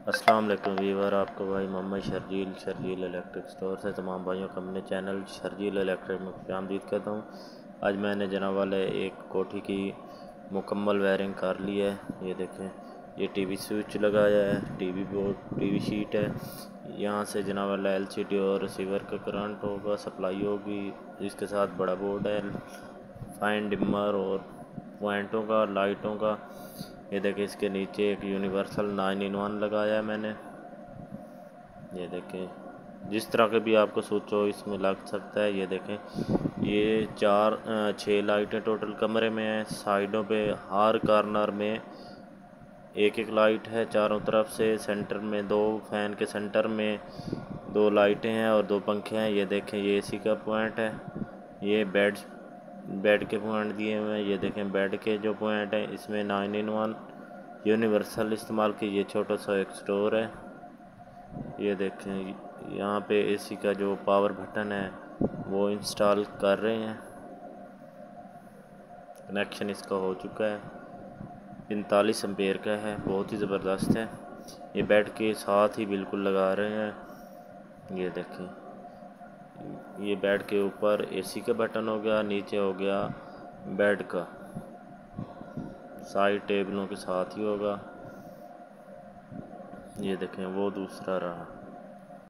अस्सलाम वालेकुम वीवर, आपको भाई मोहम्मद शर्जील इलेक्ट्रिक स्टोर से तमाम भाइयों को अपने चैनल शर्जील इलेक्ट्रिक में खुशामदीद कहता हूँ। आज मैंने जनाब वाले एक कोठी की मुकम्मल वायरिंग कर ली है। ये देखें, ये टीवी स्विच लगाया है, टीवी बोर्ड, टीवी शीट है। यहाँ से जनाब वाला एलसीडी और रिसीवर का करंट होगा, सप्लाई होगी। इसके साथ बड़ा बोर्ड है, फाइन डिमर और पॉइंटों का, लाइटों का। ये देखें, इसके नीचे एक यूनिवर्सल 9-in-1 लगाया है मैंने। ये देखें, जिस तरह के भी आपको स्विच हो इसमें लग सकता है। ये देखें, ये 6 लाइटें टोटल कमरे में हैं। साइडों पे हर कॉर्नर में एक एक लाइट है, चारों तरफ से। सेंटर में 2 फैन के सेंटर में 2 लाइटें हैं और 2 पंखे हैं। ये देखें, ये एसी का पॉइंट है। ये बेड के पॉइंट दिए हुए हैं। ये देखें, बेड के जो पॉइंट हैं इसमें 9-in-1 यूनिवर्सल इस्तेमाल की। ये छोटा सा एक स्टोर है। ये देखें, यहाँ पे एसी का जो पावर बटन है वो इंस्टॉल कर रहे हैं। कनेक्शन इसका हो चुका है, 45 एम्पेयर का है, बहुत ही ज़बरदस्त है। ये बेड के साथ ही बिल्कुल लगा रहे हैं। ये देखें, ये बेड के ऊपर एसी का बटन हो गया, नीचे हो गया बेड का, साइड टेबलों के साथ ही होगा। ये देखें, वो दूसरा रहा।